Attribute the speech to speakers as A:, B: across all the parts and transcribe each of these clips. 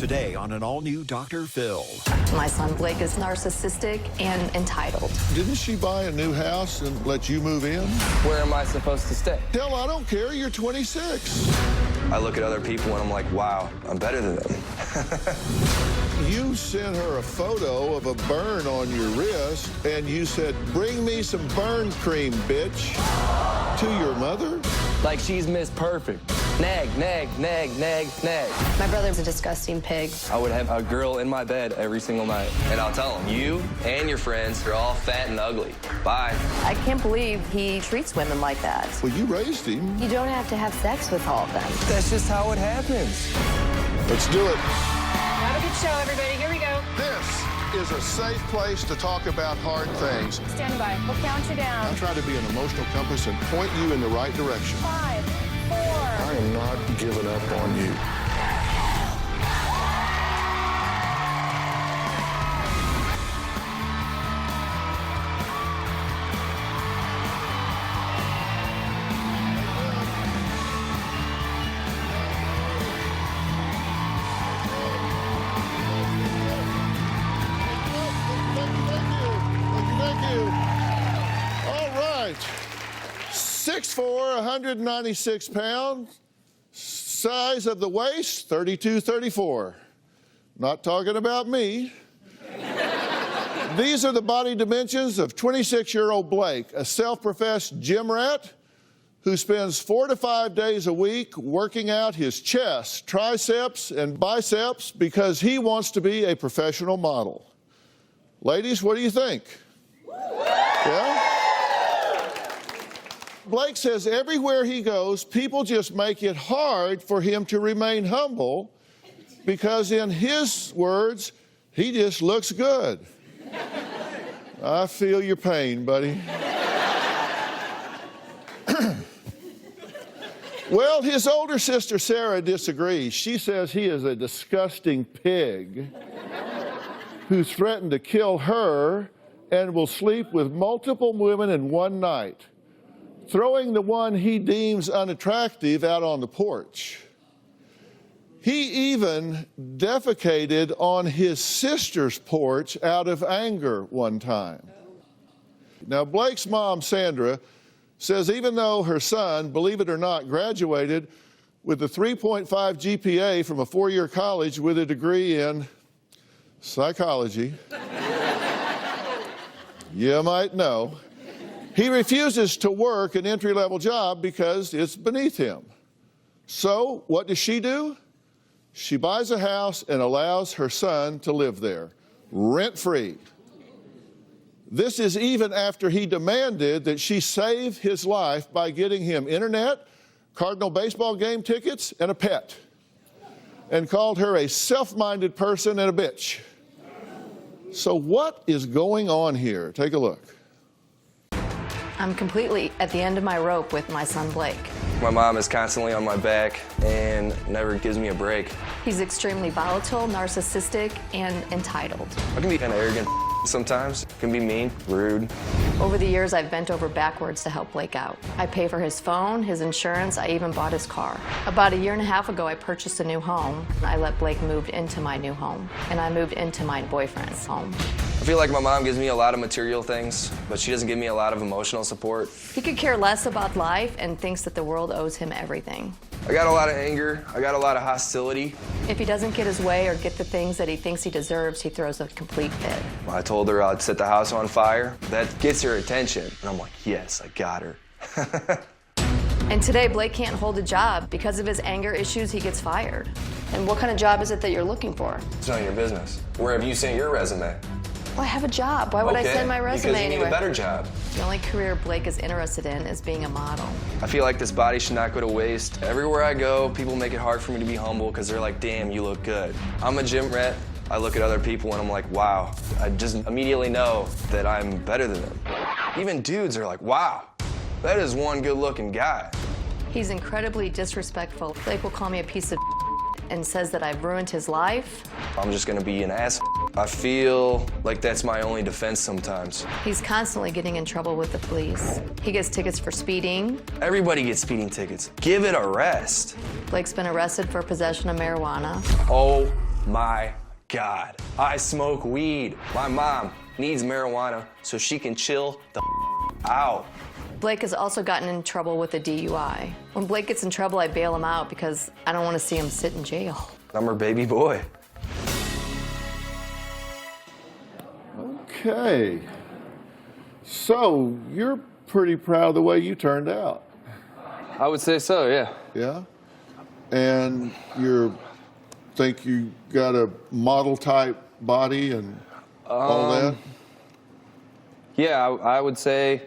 A: Today on an all-new Dr. Phil.
B: My son Blake is narcissistic and entitled.
C: Didn't she buy a new house and let you move in?
D: Where am I supposed to stay?
C: Hell, I don't care. You're 26.
D: I look at other people and I'm like, wow, I'm better than them.
C: You sent her a photo of a burn on your wrist, and you said, bring me some burn cream, bitch, to your mother?
D: Like she's Miss Perfect. Nag, nag, nag, nag, nag.
B: My brother's a disgusting pig.
D: I would have a girl in my bed every single night. And I'll tell them, you and your friends are all fat and ugly. Bye.
B: I can't believe he treats women like that.
C: Well, you raised him.
B: You don't have to have sex with all of them.
D: That's just how it happens.
C: Let's do it.
E: Have a good show, everybody. Here we go.
C: This is a safe place to talk about hard things.
E: Stand by. We'll count you down.
C: I'll try to be an emotional compass and point you in the right direction.
E: 5, 4.
C: I am not giving up on you. Thank you. All right. 6'4", 196 pounds. Size of the waist, 32, 34. Not talking about me. These are the body dimensions of 26-year-old Blake, a self-professed gym rat who spends 4 to 5 days a week working out his chest, triceps, and biceps because he wants to be a professional model. Ladies, what do you think? Yeah? Blake says everywhere he goes, people just make it hard for him to remain humble because, in his words, he just looks good. I feel your pain, buddy. Well, his older sister, Sarah, disagrees. She says he is a disgusting pig who threatened to kill her and will sleep with multiple women in one night, throwing the one he deems unattractive out on the porch. He even defecated on his sister's porch out of anger one time. Now, Blake's mom, Sandra, says even though her son, believe it or not, graduated with a 3.5 GPA from a 4-year college with a degree in psychology, you might know, he refuses to work an entry-level job because it's beneath him. So what does she do? She buys a house and allows her son to live there, rent-free. This is even after he demanded that she save his life by getting him internet, Cardinal baseball game tickets, and a pet, and called her a self-minded person and a bitch. So what is going on here? Take a look.
B: I'm completely at the end of my rope with my son Blake.
D: My mom is constantly on my back and never gives me a break.
B: He's extremely volatile, narcissistic, and entitled.
D: I can be kind of arrogant sometimes. Can be mean, rude.
B: Over the years, I've bent over backwards to help Blake out. I pay for his phone, his insurance, I even bought his car. About 1.5 years ago, I purchased a new home. I let Blake move into my new home, and I moved into my boyfriend's home.
D: I feel like my mom gives me a lot of material things, but she doesn't give me a lot of emotional support.
B: He could care less about life and thinks that the world owes him everything.
D: I got a lot of anger. I got a lot of hostility.
B: If he doesn't get his way or get the things that he thinks he deserves, he throws a complete fit.
D: I told her I'd set the house on fire. That gets her attention. And I'm like, yes, I got her.
B: And today, Blake can't hold a job. Because of his anger issues, he gets fired.
F: And what kind of job is it that you're looking for?
D: It's not your business. Where have you sent your resume?
B: Well, I have a job. Why would I send my resume
D: because you
B: anywhere?
D: need a better job.
B: The only career Blake is interested in is being a model.
D: I feel like this body should not go to waste. Everywhere I go, people make it hard for me to be humble because they're like, damn, you look good. I'm a gym rat. I look at other people and I'm like, wow. I just immediately know that I'm better than them. Even dudes are like, wow, that is one good-looking guy.
B: He's incredibly disrespectful. Blake will call me a piece of and says that I've ruined his life.
D: I'm just gonna be an ass. I feel like that's my only defense sometimes.
B: He's constantly getting in trouble with the police. He gets tickets for speeding.
D: Everybody gets speeding tickets. Give it a rest.
B: Blake's been arrested for possession of marijuana.
D: Oh my God. I smoke weed. My mom needs marijuana so she can chill the out.
B: Blake has also gotten in trouble with a DUI. When Blake gets in trouble, I bail him out because I don't want to see him sit in jail.
D: I'm her baby boy.
C: Okay. So, you're pretty proud of the way you turned out.
D: I would say so, yeah.
C: Yeah? And you think you got a model type body and all that?
D: Yeah, I would say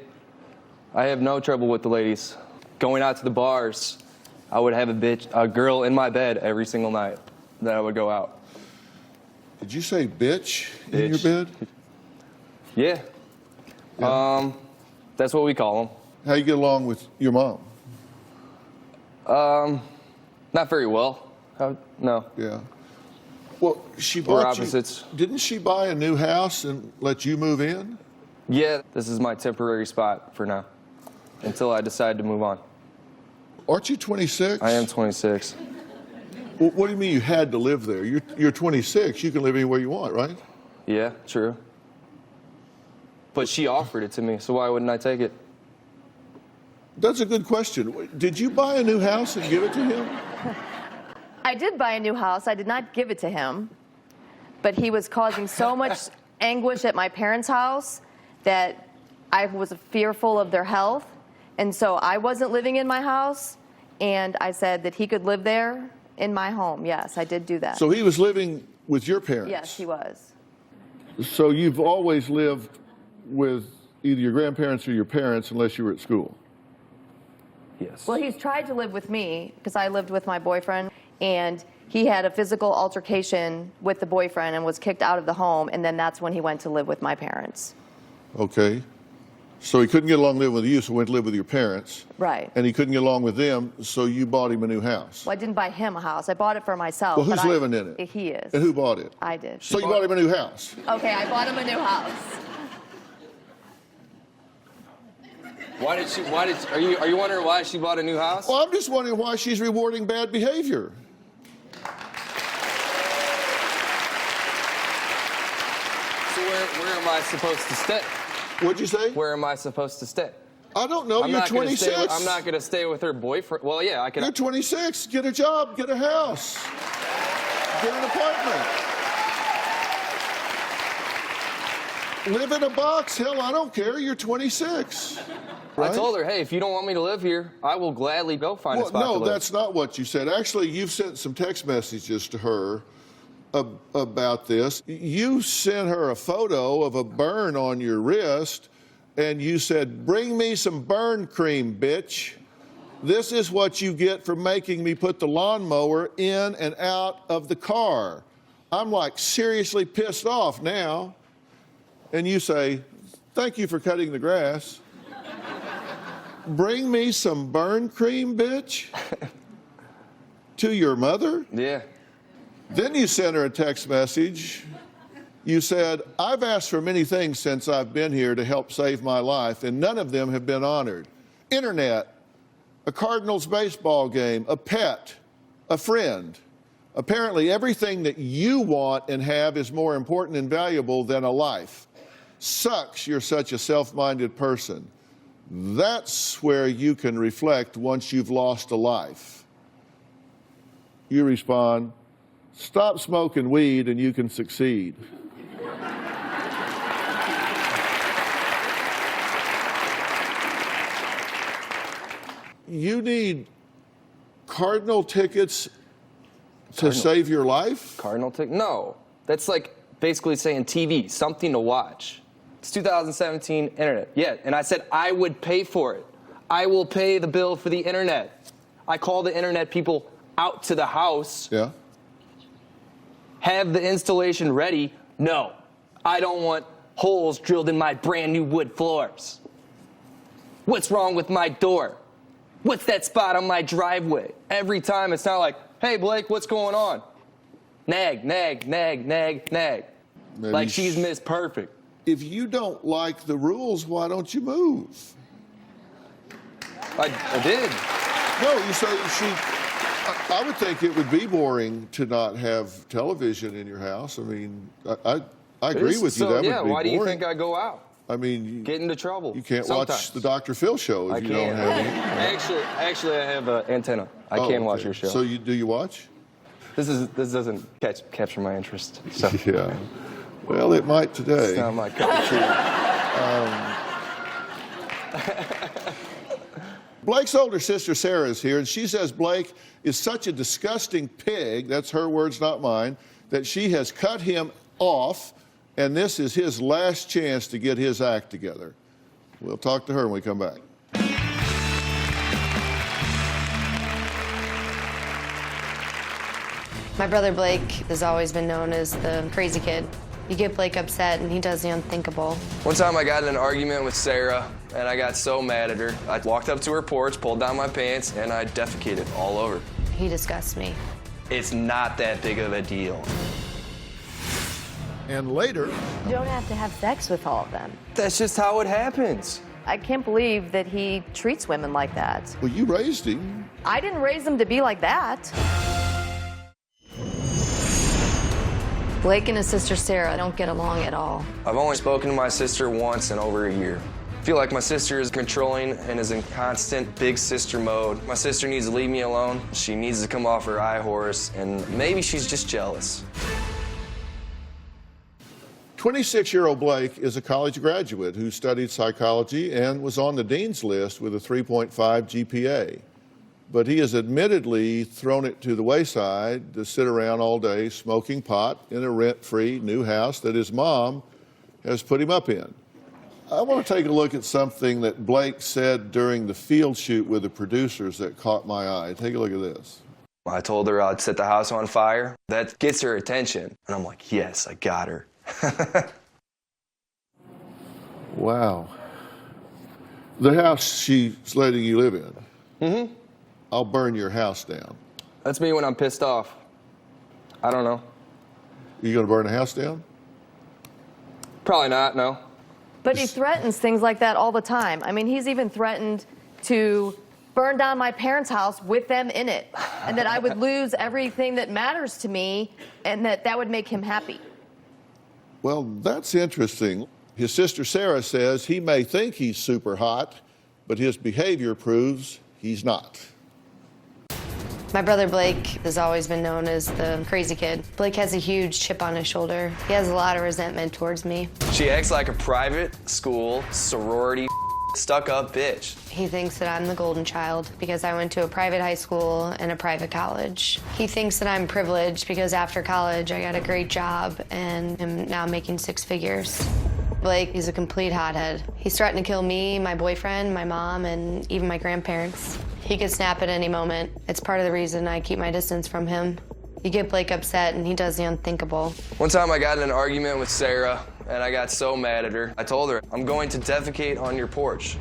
D: I have no trouble with the ladies. Going out to the bars, I would have a girl in my bed every single night that I would go out.
C: Did you say bitch in your
D: Bitch.
C: bed?
D: Yeah. That's what we call them.
C: How you get along with your mom?
D: Not very well. No.
C: Yeah. Well, she
D: We're
C: bought you.
D: opposites.
C: Didn't she buy a new house and let you move in?
D: Yeah, this is my temporary spot for now, until I decide to move on.
C: Aren't you 26?
D: I am 26.
C: Well, what do you mean you had to live there? You're 26. You can live anywhere you want, right?
D: Yeah, true. But she offered it to me, so why wouldn't I take it?
C: That's a good question. Did you buy a new house and give it to him?
B: I did buy a new house. I did not give it to him. But he was causing so much anguish at my parents' house that I was fearful of their health. And so I wasn't living in my house. And I said that he could live there in my home. Yes, I did do that.
C: So he was living with your parents?
B: Yes, he was.
C: So you've always lived with either your grandparents or your parents unless you were at school?
D: Yes.
B: Well, he's tried to live with me because I lived with my boyfriend, and he had a physical altercation with the boyfriend and was kicked out of the home, and then that's when he went to live with my parents.
C: Okay. So he couldn't get along living with you, so went to live with your parents.
B: Right.
C: And he couldn't get along with them, so you bought him a new house.
B: Well, I didn't buy him a house. I bought it for myself.
C: Well, who's
B: but
C: living in it?
B: He is.
C: And who bought it?
B: I did.
C: So you bought him a new house?
B: Okay, I bought him a new house.
D: Are you wondering why she bought a new house?
C: Well, I'm just wondering why she's rewarding bad behavior.
D: So where am I supposed to stay?
C: What'd you say?
D: Where am I supposed to stay?
C: I don't know. You're 26.
D: I'm not going to stay with her boyfriend. Well, yeah, I can.
C: You're 26. Get a job. Get a house. Get an apartment. Live in a box. Hell, I don't care. You're 26. Right?
D: I told her, hey, if you don't want me to live here, I will gladly go find a
C: Well,
D: spot to
C: no,
D: live.
C: that's not what you said. Actually, you've sent some text messages to her about this. You sent her a photo of a burn on your wrist, and you said, "Bring me some burn cream, bitch. This is what you get for making me put the lawnmower in and out of the car." I'm like seriously pissed off now. And you say, "Thank you for cutting the grass." Bring me some burn cream, bitch? To your mother?
D: Yeah.
C: Then you sent her a text message. You said, "I've asked for many things since I've been here to help save my life, and none of them have been honored. Internet, a Cardinals baseball game, a pet, a friend. Apparently everything that you want and have is more important and valuable than a life. Sucks you're such a self-minded person. That's where you can reflect once you've lost a life." You respond, "Stop smoking weed and you can succeed." You need Cardinal tickets to save your life?
D: Cardinal ticket? No. That's like basically saying TV, something to watch. It's 2017 internet. Yeah, and I said I would pay for it. I will pay the bill for the internet. I call the internet people out to the house.
C: Yeah.
D: Have the installation ready. No, I don't want holes drilled in my brand new wood floors. What's wrong with my door? What's that spot on my driveway? Every time it's not like, "Hey Blake, what's going on?" Nag, nag, nag, nag, nag.
C: Maybe
D: Like she's Miss Perfect.
C: If you don't like the rules, why don't you move?
D: I did.
C: No, you say I would think it would be boring to not have television in your house. I mean, I agree with you. That would be boring.
D: Why do you think I go out?
C: I mean,
D: Get into trouble.
C: you can't
D: sometimes.
C: watch the Dr. Phil show if
D: I
C: you
D: can't.
C: don't have any.
D: Actually, I have an antenna. I
C: Oh,
D: can watch
C: okay.
D: your show.
C: So do you watch?
D: This doesn't capture my interest. So
C: Yeah. Well, it might today.
D: it's not my cup of tea.
C: Blake's older sister Sarah is here, and she says Blake is such a disgusting pig, that's her words, not mine, that she has cut him off, and this is his last chance to get his act together. We'll talk to her when we come back.
F: My brother Blake has always been known as the crazy kid. You get Blake upset and he does the unthinkable.
D: One time I got in an argument with Sarah, and I got so mad at her. I walked up to her porch, pulled down my pants, and I defecated all over.
F: He disgusts me.
D: It's not that big of a deal.
C: And later,
B: You don't have to have sex with all of them.
D: That's just how it happens.
B: I can't believe that he treats women like that.
C: well, you raised him.
B: I didn't raise him to be like that. Blake and his sister Sarah don't get along at all.
D: I've only spoken to my sister once in over a year. I feel like my sister is controlling and is in constant big sister mode. My sister needs to leave me alone. She needs to come off her high horse, and maybe she's just jealous.
C: 26-year-old Blake is a college graduate who studied psychology and was on the dean's list with a 3.5 GPA. But he has admittedly thrown it to the wayside to sit around all day smoking pot in a rent-free new house that his mom has put him up in. I want to take a look at something that Blake said during the field shoot with the producers that caught my eye. Take a look at this.
D: I told her I'd set the house on fire. That gets her attention. And I'm like, yes, I got her.
C: Wow. The house she's letting you live in.
D: Mm-hmm.
C: I'll burn your house down.
D: That's me when I'm pissed off. I don't know.
C: You going to burn the house down?
D: Probably not, no.
B: But he threatens things like that all the time. I mean, he's even threatened to burn down my parents' house with them in it, and that I would lose everything that matters to me, and that would make him happy.
C: Well, that's interesting. His sister Sarah says he may think he's super hot, but his behavior proves he's not.
F: My brother Blake has always been known as the crazy kid. Blake has a huge chip on his shoulder. He has a lot of resentment towards me.
D: She acts like a private school sorority stuck-up bitch.
F: He thinks that I'm the golden child because I went to a private high school and a private college. He thinks that I'm privileged because after college I got a great job and am now making 6 figures. Blake is a complete hothead. He's threatened to kill me, my boyfriend, my mom, and even my grandparents. He could snap at any moment. It's part of the reason I keep my distance from him. You get Blake upset and he does the unthinkable.
D: One time I got in an argument with Sarah, and I got so mad at her. I told her, I'm going to defecate on your porch.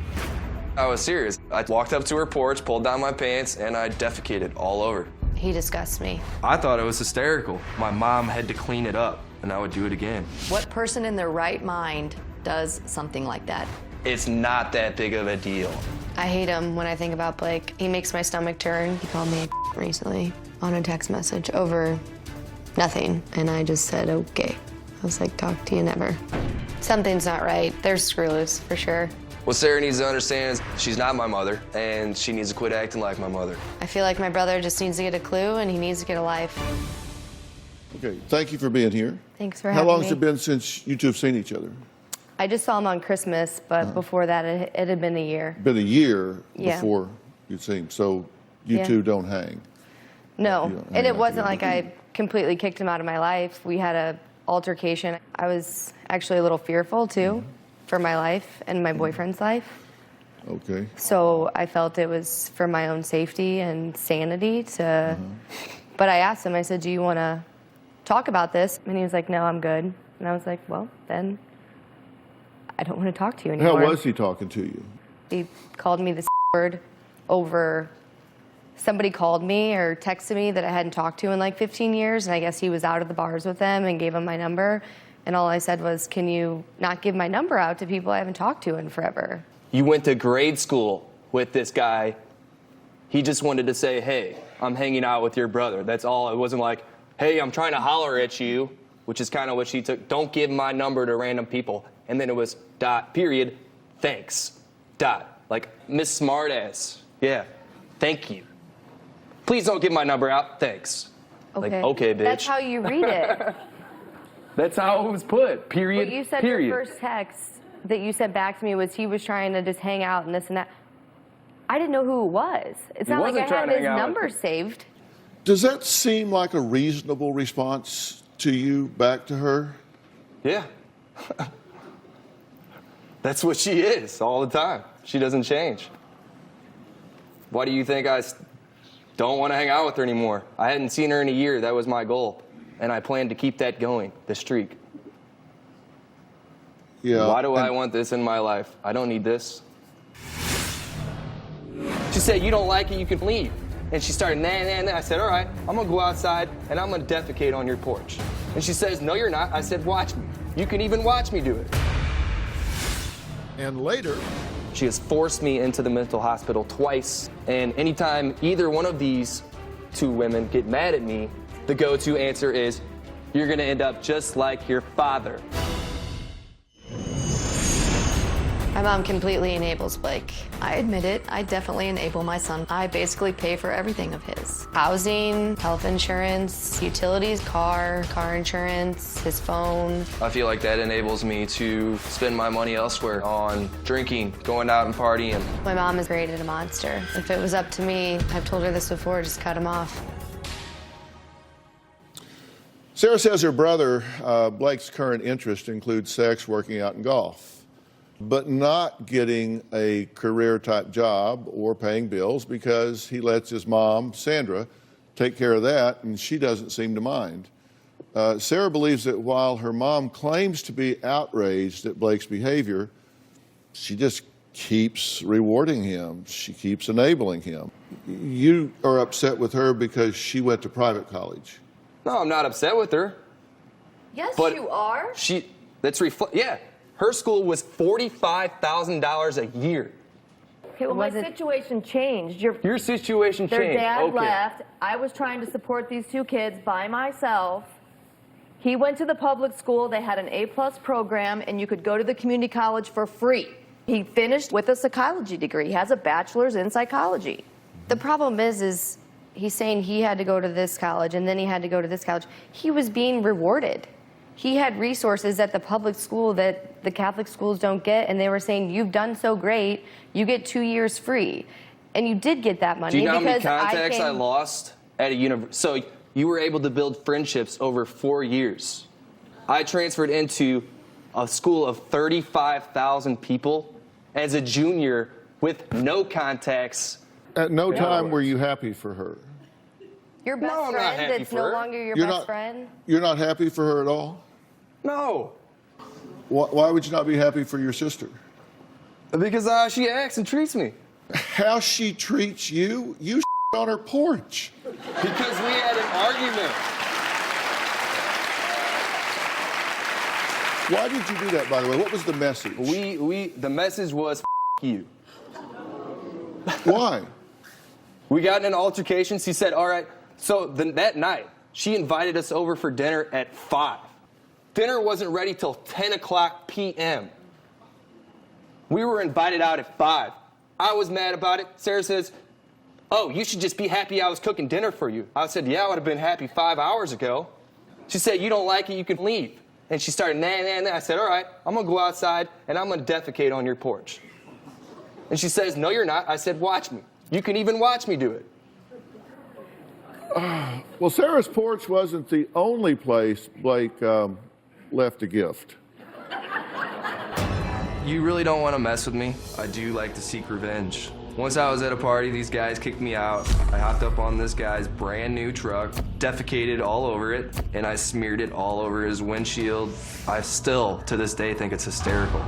D: I was serious. I walked up to her porch, pulled down my pants, and I defecated all over.
F: He disgusts me.
D: I thought it was hysterical. My mom had to clean it up, and I would do it again.
B: What person in their right mind does something like that?
D: It's not that big of a deal.
F: I hate him when I think about Blake. He makes my stomach turn. He called me a recently on a text message over nothing, and I just said, okay. I was like, talk to you never. Something's not right. There's screw loose, for sure.
D: What Sarah needs to understand is she's not my mother, and she needs to quit acting like my mother.
F: I feel like my brother just needs to get a clue, and he needs to get a life.
C: Okay, thank you for being here.
F: Thanks for
C: How
F: having
C: long
F: me.
C: has it been since you two have seen each other?
F: I just saw him on Christmas, but before that, it had been a year.
C: Been a year
F: Yeah.
C: before you'd seen him, so you
F: Yeah.
C: two don't hang.
F: No,
C: You don't hang
F: and it
C: out
F: wasn't
C: together.
F: like I completely kicked him out of my life. We had a altercation. I was actually a little fearful, too, for my life and my boyfriend's life.
C: Okay.
F: So I felt it was for my own safety and sanity to, but I asked him, I said, do you want to talk about this? And he was like, no, I'm good. And I was like, well, then I don't want to talk to you
C: How
F: anymore.
C: was he talking to you?
F: He called me the word over, somebody called me or texted me that I hadn't talked to in like 15 years, and I guess he was out of the bars with them and gave him my number. And all I said was, can you not give my number out to people I haven't talked to in forever?
G: You went to grade school with this guy. He just wanted to say, hey,
D: I'm hanging out with your brother. That's all. It wasn't like, hey, I'm trying to holler at you, which is kind of what she took. Don't give my number to random people. And then it was dot, period, thanks, dot. Like, Miss Smartass, yeah, thank you. Please don't give my number out, thanks.
G: Okay.
D: Like, okay, bitch.
G: That's how you read it.
D: That's how it was put, period,
G: But you said
D: period.
G: your first text that you sent back to me was he was trying to just hang out and this and that. I didn't know who it was. It's not like I
D: wasn't trying
G: had
D: to
G: his
D: hang out
G: number
D: with
G: saved.
C: Does that seem like a reasonable response to you back to her?
D: Yeah. That's what she is all the time. She doesn't change. Why do you think I don't want to hang out with her anymore? I hadn't seen her in a year. That was my goal. And I plan to keep that going, the streak.
C: Yeah.
D: Why do I want this in my life? I don't need this. She said, you don't like it, you can leave. And she started, nah. I said, all right, I'm going to go outside and I'm going to defecate on your porch. And she says, no, you're not. I said, watch me. You can even watch me do it.
C: And later,
D: She has forced me into the mental hospital twice. And anytime either one of these two women get mad at me, the go-to answer is, you're going to end up just like your father.
F: My mom completely enables Blake.
B: I admit it, I definitely enable my son. I basically pay for everything of his.
F: Housing, health insurance, utilities, car insurance, his phone.
D: I feel like that enables me to spend my money elsewhere on drinking, going out and partying.
F: My mom has created a monster. If it was up to me, I've told her this before, just cut him off.
C: Sarah says her brother, Blake's current interest includes sex, working out, and golf, but not getting a career-type job or paying bills because he lets his mom, Sandra, take care of that, and she doesn't seem to mind. Sarah believes that while her mom claims to be outraged at Blake's behavior, she just keeps rewarding him. She keeps enabling him. You are upset with her because she went to private college.
D: No, I'm not upset with her.
G: Yes,
D: But
G: you are.
D: Yeah, her school was $45,000 a year.
H: Okay, well, my situation changed.
D: Your situation
H: Their
D: changed.
H: dad
D: Okay.
H: left. I was trying to support these two kids by myself. He went to the public school. They had an A+ program, and you could go to the community college for free. He finished with a psychology degree. He has a bachelor's in psychology.
F: The problem is he's saying he had to go to this college and then he had to go to this college. He was being rewarded. He had resources at the public school that the Catholic schools don't get, and they were saying, you've done so great, you get 2 years free. And you did get that money.
D: Do you know how many
F: because
D: contacts I lost at a university? So you were able to build friendships over 4 years. I transferred into a school of 35,000 people as a junior with no contacts.
C: At no time were you happy for her.
F: Your best
D: No, I'm not
F: friend
D: happy
F: that's
D: for
F: no
D: her.
F: longer your
C: You're
F: best
C: not-
F: friend?
C: You're not happy for her at all?
D: No,
C: Why would you not be happy for your sister?
D: because she acts and treats me.
C: How she treats you? You on her porch.
D: Because we had an argument.
C: Why did you do that, by the way? What was the message?
D: The message was you.
C: Why?
D: We got in an altercation. She said, all right. So that night, she invited us over for dinner at 5. Dinner wasn't ready till 10 o'clock p.m. We were invited out at 5. I was mad about it. Sarah says, oh, you should just be happy I was cooking dinner for you. I said, yeah, I would have been happy 5 hours ago. She said, you don't like it, you can leave. And she started, nah. I said, all right, I'm going to go outside and I'm going to defecate on your porch. And she says, no, you're not. I said, watch me. You can even watch me do it.
C: Well, Sarah's porch wasn't the only place Blake left a gift.
D: You really don't want to mess with me. I do like to seek revenge. Once I was at a party, these guys kicked me out. I hopped up on this guy's brand new truck, defecated all over it, and I smeared it all over his windshield. I still, to this day, think it's hysterical.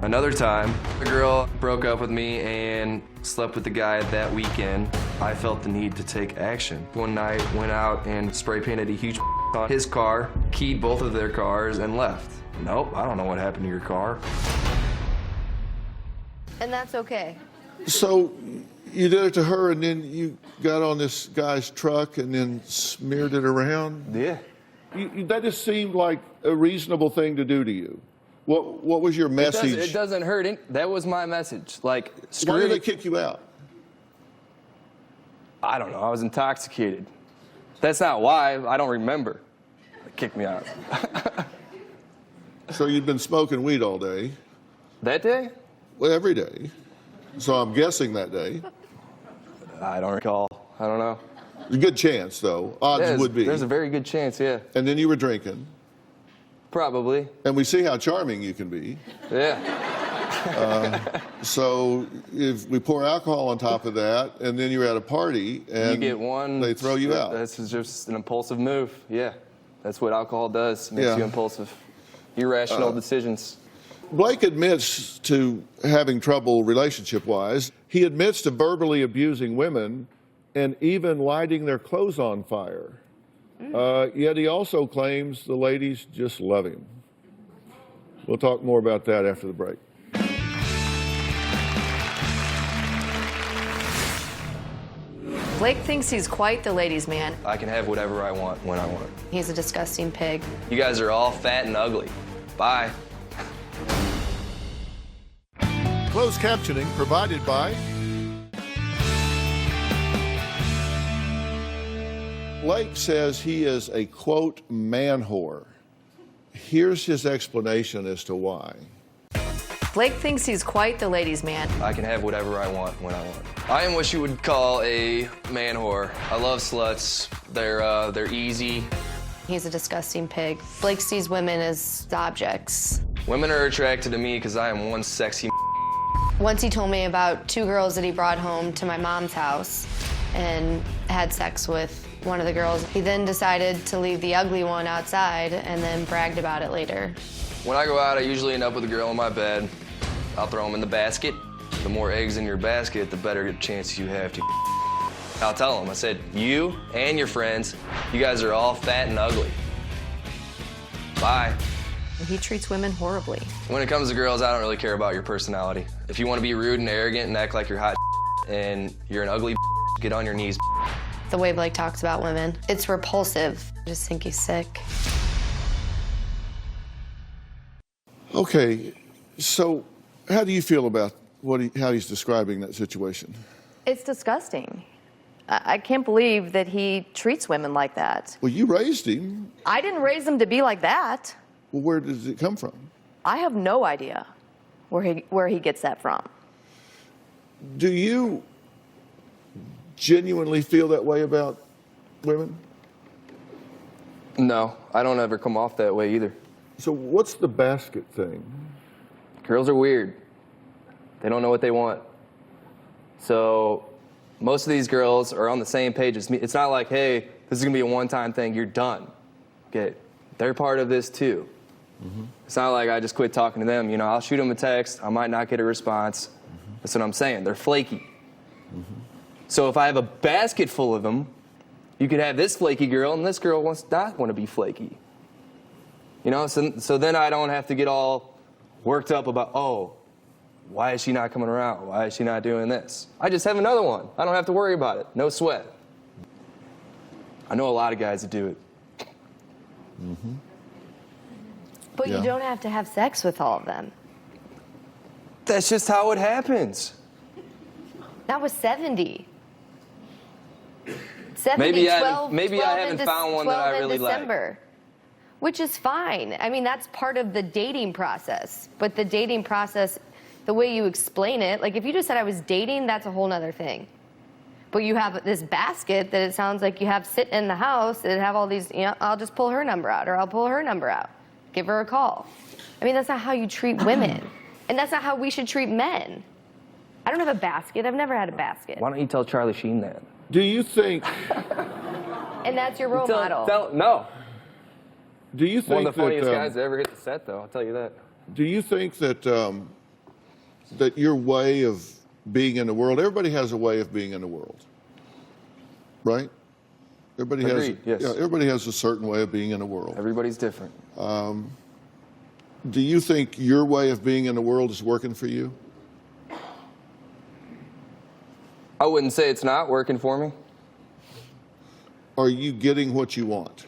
D: Another time, a girl broke up with me and slept with the guy that weekend. I felt the need to take action. One night, went out and spray painted a huge on his car, keyed both of their cars, and left. Nope, I don't know what happened to your car.
F: And that's okay.
C: So You did it to her, and then you got on this guy's truck and then smeared it around?
D: Yeah.
C: That just seemed like a reasonable thing to do to you. What was your message?
D: It doesn't hurt. That was my message. Like, screw
C: Why did
D: it.
C: they kick you out?
D: I don't know. I was intoxicated. That's not why. I don't remember. They kicked me out.
C: So you'd been smoking weed all day?
D: That day?
C: Well, every day. So I'm guessing that day.
D: I don't recall. I don't know.
C: A good chance, though. Odds would be.
D: There's a very good chance, yeah.
C: And then you were drinking.
D: Probably.
C: And we see how charming you can be.
D: Yeah.
C: So if we pour alcohol on top of that, and then you're at a party, and
D: You get one.
C: they throw you out.
D: That's just an impulsive move. Yeah. That's what alcohol does. It makes
C: Yeah.
D: you impulsive. Irrational decisions.
C: Blake admits to having trouble relationship-wise. He admits to verbally abusing women and even lighting their clothes on fire. Yet he also claims the ladies just love him. We'll talk more about that after the break.
B: Blake thinks he's quite the ladies' man.
D: I can have whatever I want when I want.
F: He's a disgusting pig.
D: You guys are all fat and ugly. Bye.
C: Closed captioning provided by Blake says he is a, quote, man whore. Here's his explanation as to why.
B: Blake thinks he's quite the ladies' man.
D: I can have whatever I want when I want. I am what you would call a man whore. I love sluts. They're easy.
F: He's a disgusting pig. Blake sees women as objects.
D: Women are attracted to me because I am one sexy.
F: Once he told me about 2 girls that he brought home to my mom's house and had sex with one of the girls. He then decided to leave the ugly one outside and then bragged about it later.
D: When I go out, I usually end up with a girl in my bed. I'll throw them in the basket. The more eggs in your basket, the better chance you have to. I'll tell them, I said, you and your friends, you guys are all fat and ugly. Bye.
B: He treats women horribly.
D: When it comes to girls, I don't really care about your personality. If you want to be rude and arrogant and act like you're hot and you're an ugly, get on your knees.
F: The way Blake talks about women, it's repulsive. I just think he's sick.
C: Okay, so how do you feel about how he's describing that situation?
H: It's disgusting. I can't believe that he treats women like that.
C: Well, you raised him.
H: I didn't raise him to be like that.
C: Well, where does it come from?
H: I have no idea where he gets that from.
C: Do you genuinely feel that way about women?
D: No, I don't ever come off that way either.
C: So what's the basket thing?
D: Girls are weird. They don't know what they want. So most of these girls are on the same page as me. It's not like, hey, this is gonna be a one-time thing, you're done. Okay, they're part of this too. Mm-hmm. It's not like I just quit talking to them. You know, I'll shoot them a text, I might not get a response. Mm-hmm. That's what I'm saying, they're flaky. Mm-hmm. So if I have a basket full of them, you could have this flaky girl and this girl wants not want to be flaky. You know, so then I don't have to get all worked up about, oh, why is she not coming around? Why is she not doing this? I just have another one. I don't have to worry about it. No sweat. I know a lot of guys that do it.
C: Mm-hmm.
F: But
C: Yeah.
F: you don't have to have sex with all of them.
D: That's just how it happens.
F: That was 70. 70,
D: Maybe I
F: 12,
D: haven't
F: 12
D: haven't
F: in
D: found one that
F: 12
D: I
F: in
D: really like.
F: December, which is fine. I mean, that's part of the dating process. But the dating process, the way you explain it, like if you just said I was dating, that's a whole nother thing. But you have this basket that it sounds like you have sitting in the house and have all these, you know, I'll just pull her number out or I'll pull her number out. Give her a call. I mean, that's not how you treat women. And that's not how we should treat men. I don't have a basket. I've never had a basket.
D: Why don't you tell Charlie Sheen that?
C: Do you think?
F: And that's your role model.
D: No.
C: Do you think
D: One of the funniest
C: that?
D: guys that ever hit the set, though. I'll tell you that.
C: Do you think that that your way of being in the world? Everybody has a way of being in the world, right? Everybody
D: Agreed,
C: has.
D: yes.
C: Yeah, everybody has a certain way of being in the world.
D: Everybody's different.
C: Do you think your way of being in the world is working for you?
D: I wouldn't say it's not working for me.
C: Are you getting what you want?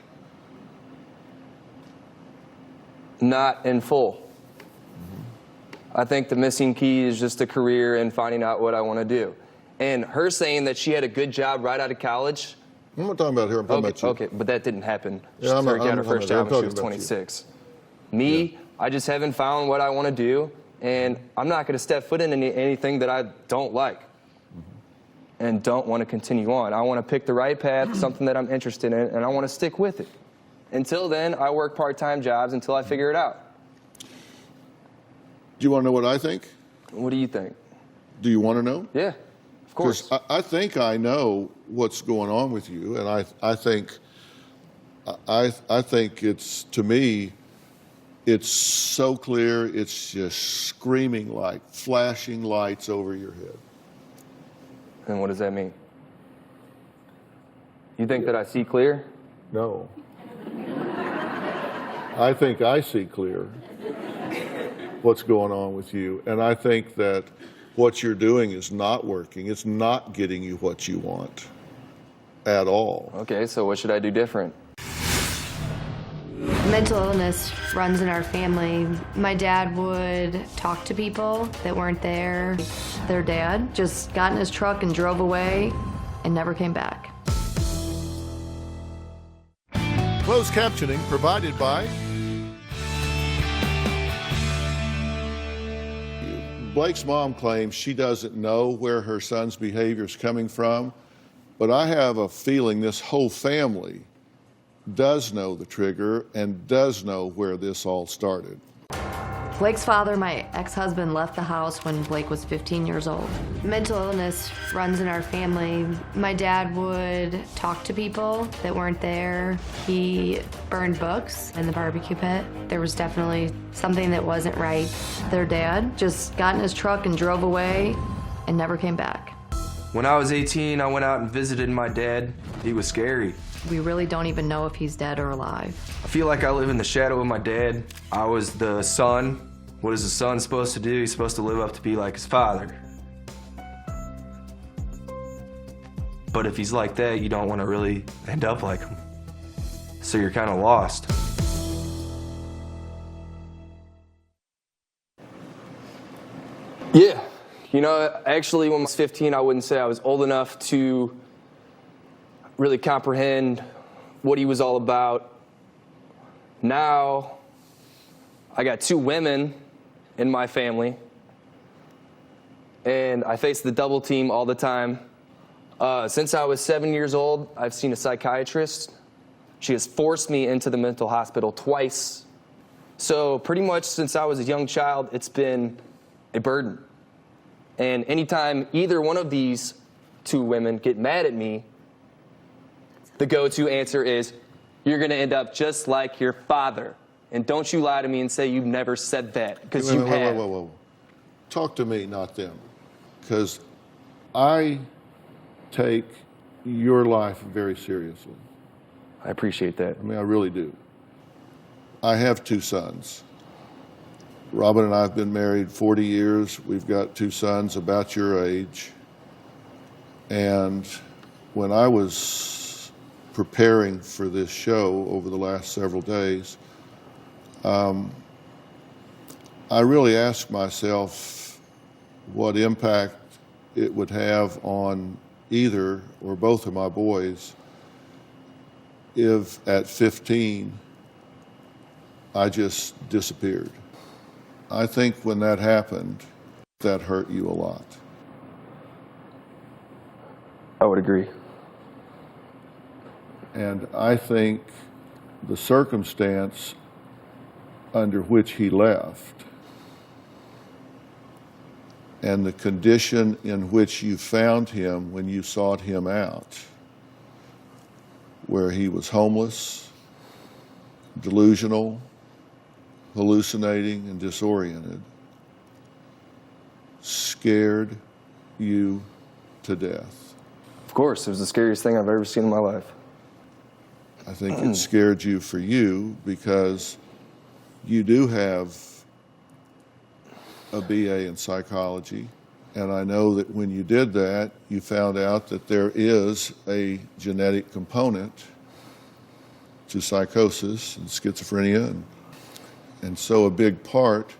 D: Not in full. I think the missing key is just a career and finding out what I want to do. And her saying that she had a good job right out of college.
C: I'm not talking about her, I'm talking about you.
D: Okay, but that didn't happen.
C: Yeah,
D: She
C: I'm
D: got her first job when she was
C: talking about
D: 26. Me, I just haven't found what I want to do, and I'm not going to step foot in anything that I don't like and don't want to continue on. I want to pick the right path, something that I'm interested in, and I want to stick with it. Until then, I work part-time jobs until I figure it out.
C: Do you want to know what I think?
D: What do you think?
C: Do you want to know?
D: Yeah, of course.
C: Because I think I know what's going on with you, and I think it's, to me, it's so clear, it's just screaming like flashing lights over your head.
D: And what does that mean? You think that I see clear?
C: No. I think I see clear what's going on with you, and I think that what you're doing is not working. It's not getting you what you want at all.
D: Okay, so what should I do different?
F: Mental illness runs in our family. My dad would talk to people that weren't there.
B: Their dad just got in his truck and drove away and never came back.
C: Closed captioning provided by Blake's mom claims she doesn't know where her son's behavior is coming from, but I have a feeling this whole family does know the trigger and does know where this all started.
B: Blake's father, my ex-husband, left the house when Blake was 15 years old.
F: Mental illness runs in our family. My dad would talk to people that weren't there. He burned books in the barbecue pit. There was definitely something that wasn't right.
B: Their dad just got in his truck and drove away and never came back.
D: When I was 18, I went out and visited my dad. He was scary.
B: We really don't even know if he's dead or alive.
D: I feel like I live in the shadow of my dad. I was the son. What is a son supposed to do? He's supposed to live up to be like his father. But if he's like that, you don't want to really end up like him. So you're kind of lost. Yeah. You know, actually, when I was 15, I wouldn't say I was old enough to really comprehend what he was all about. Now, I got 2 women in my family, and I face the double team all the time. Since I was 7 years old, I've seen a psychiatrist. She has forced me into the mental hospital twice. So pretty much since I was a young child, it's been a burden. And anytime either one of these 2 women get mad at me, the go-to answer is, you're going to end up just like your father. And don't you lie to me and say you've never said that, because you have.
C: Whoa. Talk to me, not them. Because I take your life very seriously.
D: I appreciate that.
C: I mean, I really do. I have 2 sons. Robin and I have been married 40 years. We've got 2 sons about your age. And when I was preparing for this show over the last several days, I really asked myself what impact it would have on either or both of my boys if at 15 I just disappeared. I think when that happened, that hurt you a lot.
D: I would agree.
C: And I think the circumstance under which he left and the condition in which you found him when you sought him out, where he was homeless, delusional, hallucinating, and disoriented, scared you to death.
D: Of course, it was the scariest thing I've ever seen in my life.
C: I think it scared you for you because you do have a BA in psychology. And I know that when you did that, you found out that there is a genetic component to psychosis and schizophrenia. And so a big part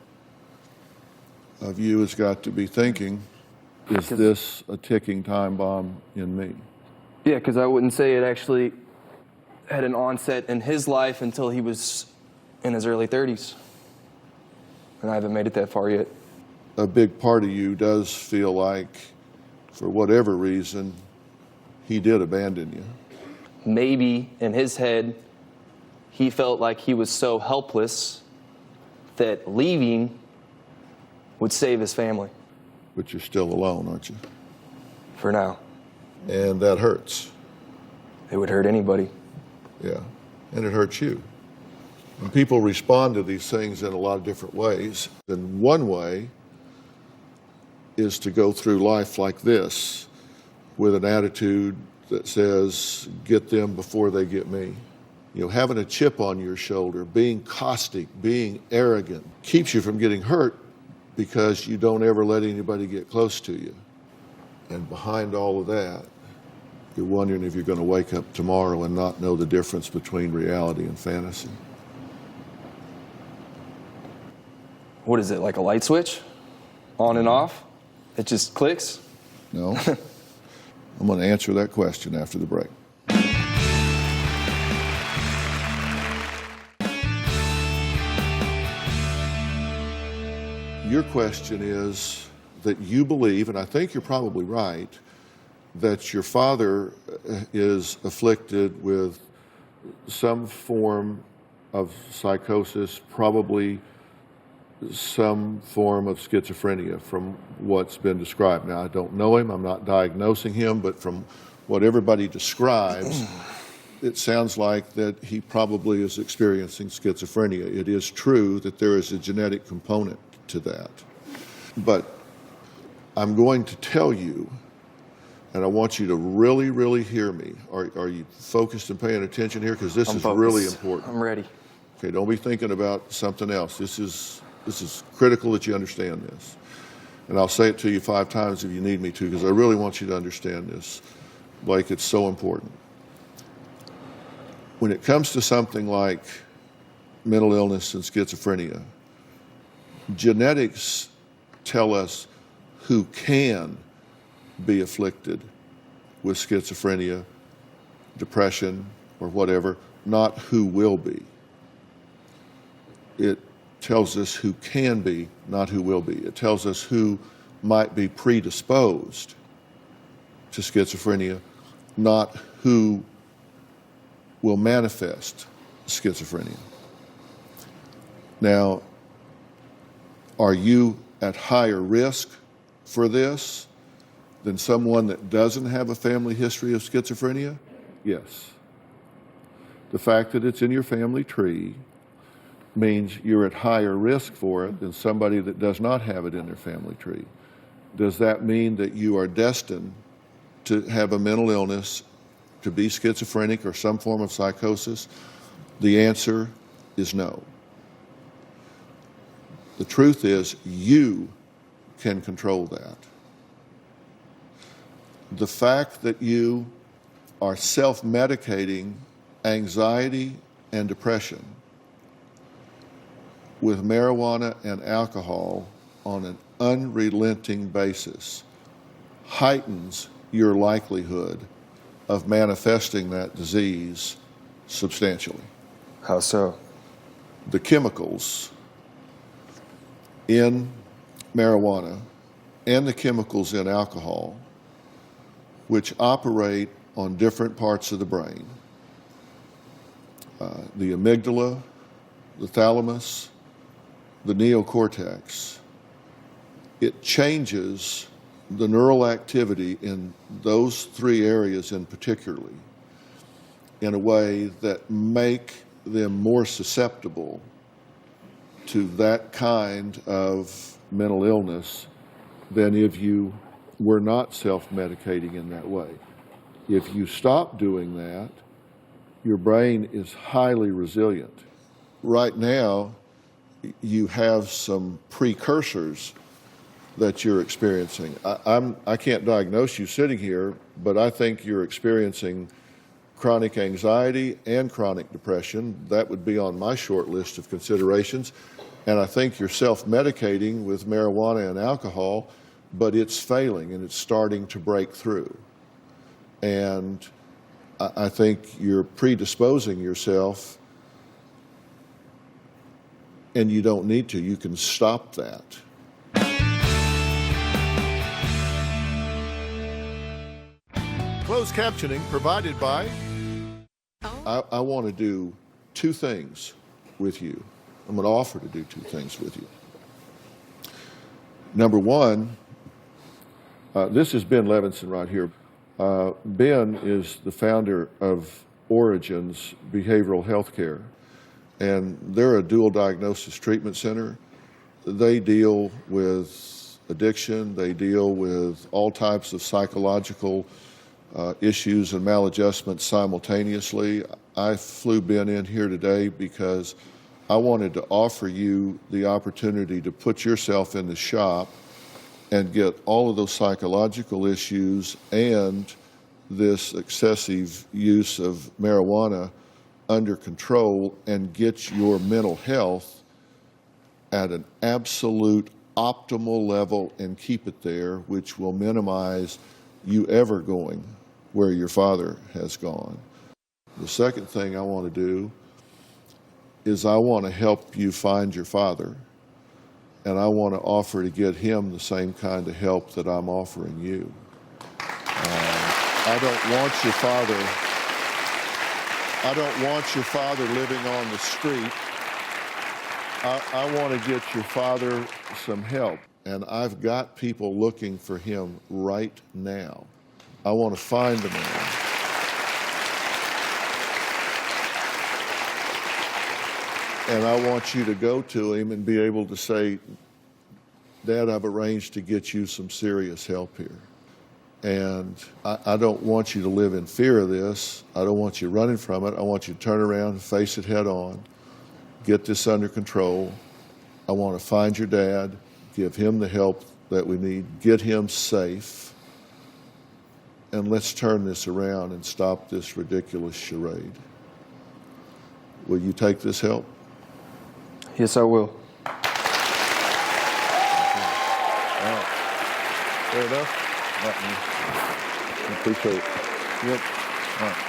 C: of you has got to be thinking, is this a ticking time bomb in me?
D: Yeah, because I wouldn't say it actually had an onset in his life until he was in his early 30s. And I haven't made it that far yet.
C: A big part of you does feel like, for whatever reason, he did abandon you.
D: Maybe in his head, he felt like he was so helpless that leaving would save his family.
C: But you're still alone, aren't you?
D: For now.
C: And that hurts.
D: It would hurt anybody.
C: Yeah, and it hurts you. And people respond to these things in a lot of different ways. And one way is to go through life like this with an attitude that says, get them before they get me. You know, having a chip on your shoulder, being caustic, being arrogant, keeps you from getting hurt because you don't ever let anybody get close to you. And behind all of that, you're wondering if you're going to wake up tomorrow and not know the difference between reality and fantasy.
D: What is it, like a light switch? On and off? It just clicks?
C: No. I'm going to answer that question after the break. Your question is that you believe, and I think you're probably right, that your father is afflicted with some form of psychosis, probably some form of schizophrenia from what's been described. Now, I don't know him, I'm not diagnosing him, but from what everybody describes, it sounds like that he probably is experiencing schizophrenia. It is true that there is a genetic component to that. But I'm going to tell you, and I want you to really, really hear me. Are you focused and paying attention here? Because this is
D: focused.
C: really important.
D: I'm ready.
C: Okay, don't be thinking about something else. This is critical that you understand this. And I'll say it to you 5 times if you need me to, because I really want you to understand this. Blake, it's so important. When it comes to something like mental illness and schizophrenia, genetics tell us who can be afflicted with schizophrenia, depression, or whatever, not who will be. It tells us who can be, not who will be. It tells us who might be predisposed to schizophrenia, not who will manifest schizophrenia. Now, are you at higher risk for this than someone that doesn't have a family history of schizophrenia? Yes. The fact that it's in your family tree means you're at higher risk for it than somebody that does not have it in their family tree. Does that mean that you are destined to have a mental illness, to be schizophrenic or some form of psychosis? The answer is no. The truth is, you can control that. The fact that you are self-medicating anxiety and depression with marijuana and alcohol on an unrelenting basis heightens your likelihood of manifesting that disease substantially.
D: How so?
C: The chemicals in marijuana and the chemicals in alcohol, which operate on different parts of the brain, the amygdala, the thalamus, the neocortex, it changes the neural activity in those 3 areas in particularly in a way that make them more susceptible to that kind of mental illness than if you were not self-medicating in that way. If you stop doing that, your brain is highly resilient. Right now, you have some precursors that you're experiencing. I can't diagnose you sitting here, but I think you're experiencing chronic anxiety and chronic depression. That would be on my short list of considerations. And I think you're self-medicating with marijuana and alcohol, but it's failing and it's starting to break through. And I think you're predisposing yourself, and you don't need to. You can stop that. Closed captioning provided by... I want to do two things with you. I'm going to offer to do two things with you. Number one, this is Ben Levinson right here. Ben is the founder of Origins Behavioral Health Care, and they're a dual diagnosis treatment center. They deal with addiction, they deal with all types of psychological issues and maladjustments simultaneously. I flew Ben in here today because I wanted to offer you the opportunity to put yourself in the shop and get all of those psychological issues and this excessive use of marijuana under control and get your mental health at an absolute optimal level and keep it there, which will minimize you ever going where your father has gone. The second thing I want to do is I want to help you find your father, and I want to offer to get him the same kind of help that I'm offering you. I don't want your father living on the street. I want to get your father some help, and I've got people looking for him right now. I want to find the man. And I want you to go to him and be able to say, Dad, I've arranged to get you some serious help here. And I don't want you to live in fear of this. I don't want you running from it. I want you to turn around and face it head on. Get this under control. I want to find your dad, give him the help that we need, get him safe, and let's turn this around and stop this ridiculous charade. Will you take this help?
D: Yes, I will.
C: All right. Fair enough? I appreciate it. Yep. All right.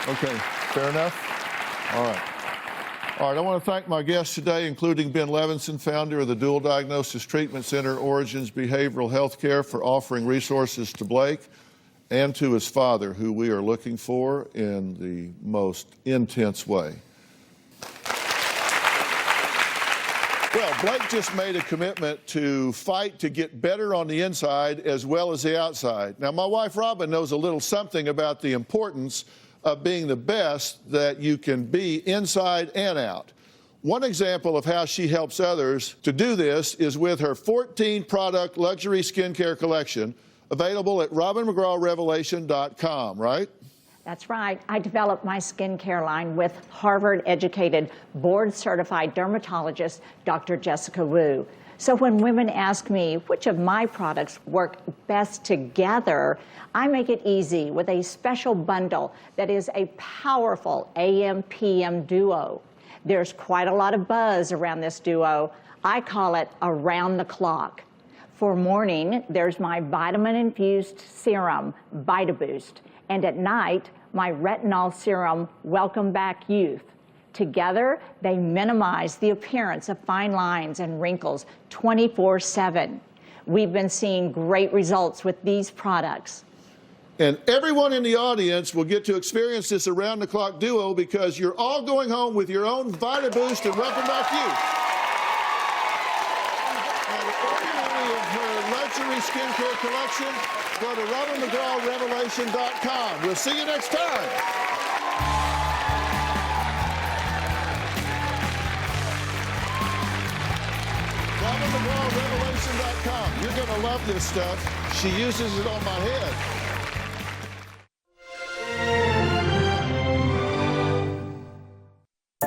C: Okay. Fair enough? All right. All right. I want to thank my guests today, including Ben Levinson, founder of the Dual Diagnosis Treatment Center, Origins Behavioral Health Care, for offering resources to Blake and to his father, who we are looking for in the most intense way. Well, Blake just made a commitment to fight to get better on the inside as well as the outside. Now, my wife, Robin, knows a little something about the importance of being the best that you can be inside and out. One example of how she helps others to do this is with her 14-product luxury skincare collection, available at RobinMcGrawRevelation.com, right?
I: That's right. I developed my skincare line with Harvard-educated, board-certified dermatologist, Dr. Jessica Wu. So when women ask me which of my products work best together, I make it easy with a special bundle that is a powerful AM/PM duo. There's quite a lot of buzz around this duo. I call it around the clock. For morning, there's my vitamin-infused serum, VitaBoost. And at night, my retinol serum, Welcome Back Youth. Together, they minimize the appearance of fine lines and wrinkles 24/7. We've been seeing great results with these products.
C: And everyone in the audience will get to experience this around-the-clock duo because you're all going home with your own VitaBoost and Welcome Back Youth. And for any of her luxury skincare collection, go to RobinMcGrawRevelation.com. We'll see you next time. RobinMcGrawRevelation.com. You're going to love this stuff. She uses it on my head.